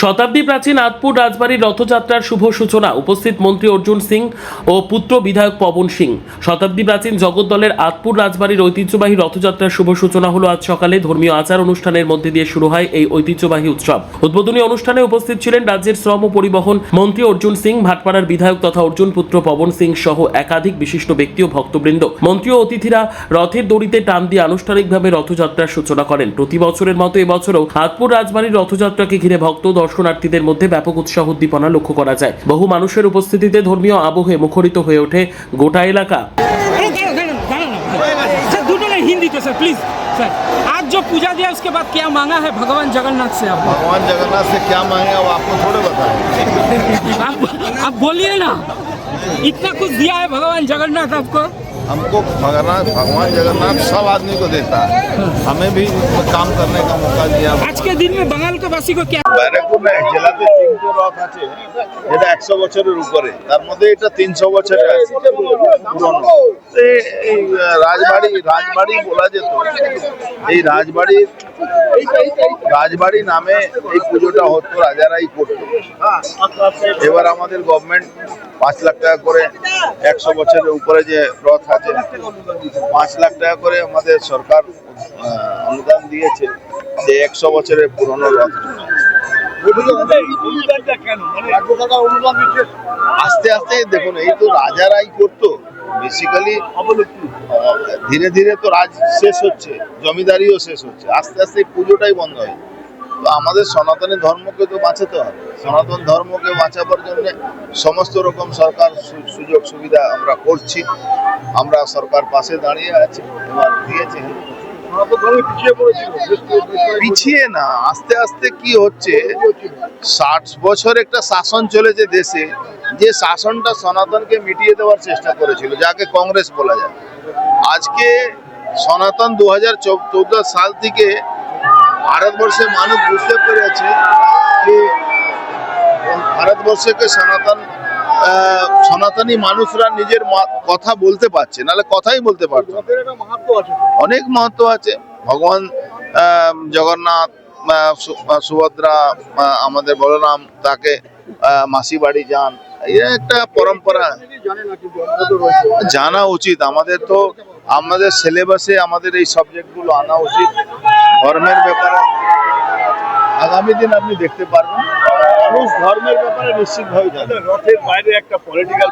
শতাব্দী প্রাচীন আতপুর রাজবাড়ির রথযাত্রার শুভ সূচনা। উপস্থিত মন্ত্রী অর্জুন সিং ও পুত্র বিধায়ক পবন সিং। শতাব্দী প্রাচীন জগদ্দলের আতপুর রাজবাড়ির ঐতিহ্যবাহী রথযাত্রার শুভ সূচনা হলো আজ সকালে। ধর্মীয় আচার অনুষ্ঠানের মধ্যে দিয়ে শুরু হয় এই ঐতিহ্যবাহী উৎসব। উদ্বোধনী অনুষ্ঠানে উপস্থিত ছিলেন রাজ্যের শ্রম ও পরিবহন মন্ত্রী অর্জুন সিং, ভাটপাড়ার বিধায়ক তথা অর্জুন পুত্র পবন সিং সহ একাধিক বিশিষ্ট ব্যক্তি ও ভক্তবৃন্দ। মন্ত্রী ও অতিথিরা রথের দড়িতে টান দিয়ে আনুষ্ঠানিকভাবে রথযাত্রার সূচনা করেন। প্রতি বছরের মতো এবছরও আতপুর রাজবাড়ির রথযাত্রাকে ঘিরে ভক্ত দর্শনার্থীদের মধ্যে ব্যাপক উৎসাহ উদ্দীপনা লক্ষ্য করা যায়। বহু মানুষের উপস্থিতিতে ধর্মীয় আবহে মুখরিত হয়ে ওঠে গোটা এলাকা। हिंदी तो सर प्लीज सर, आज जो पूजा दिया उसके बाद क्या मांगा है भगवान जगन्नाथ से? आप भगवान जगन्नाथ से क्या मांगे वो आपको थोड़े बताएं। आप बोलिए ना, इतना कुछ दिया है भगवान जगन्नाथ आपको। हमको भगवान जगन्नाथ सब आदमी को देता है, हमें भी काम करने का मौका दिया। आज के दिन में बंगाल के वासी को क्या ব্যারাকপুর জেলাতে 3টে রথ আছে, যেটা 100 বছরের উপরে, তার মধ্যে এটা 300 বছরের আছে পুরনো। এই রাজবাড়ি বলা যেত। এই রাজবাড়ি নামে এই পুজোটা হতো, রাজারাই করতো। এবার আমাদের গভর্নমেন্ট 5 লাখ টাকা করে 100 বছরের উপরে যে রথ আছে 5 লাখ টাকা করে আমাদের সরকার অনুদান দিয়েছে যে 100 বছরের পুরনো রথ। আস্তে আস্তে দেখুন, এই তো রাজারাই করতো বেসিক্যালি। ধীরে ধীরে তো রাজ শেষ হচ্ছে, জমিদারিও শেষ হচ্ছে, আস্তে আস্তে পুজোটাই বন্ধ হয়। তো আমাদের সনাতনী ধর্মকে তো বাঁচাতে হবে। সনাতন ধর্মকে বাঁচাবার জন্য সমস্ত রকম সরকার সুযোগ সুবিধা আমরা করছি। আমরা সরকার পাশে দাঁড়িয়ে আছি, এবার দিয়েছে। পিছিয়ে না, আস্তে আস্তে কি হচ্ছে, 60 বছর একটা শাসন চলেছে দেশে, যে শাসনটা সনাতনকে মিটিয়ে দেওয়ার চেষ্টা করেছিল, যাকে কংগ্রেস বলা যায়। আজকে সনাতন 2014 সাল থেকে ভারতবর্ষে মানুষ বুঝতে পেরেছে যে ভারতবর্ষকে সনাতনী মানুষরা নিজের কথা বলতে পারছে, নাহলে কথাই বলতে পারতো। অনেক মাহাত্ম্য আছে। ভগবান জগন্নাথ, সুভদ্রা, আমাদের বলরাম, তাকে মাসি বাড়ি যান, এই একটা পরম্পরা জানা উচিত। আমাদের তো আমাদের সিলেবাসে আমাদের এই সাবজেক্টগুলো আনা উচিত। ধর্মের ব্যাপারে আগামী দিন আপনি দেখতে পারবেন মানুষ ধর্মের ব্যাপারে নিশ্চিতভাবে জানে। রথের বাইরে একটা পলিটিক্যাল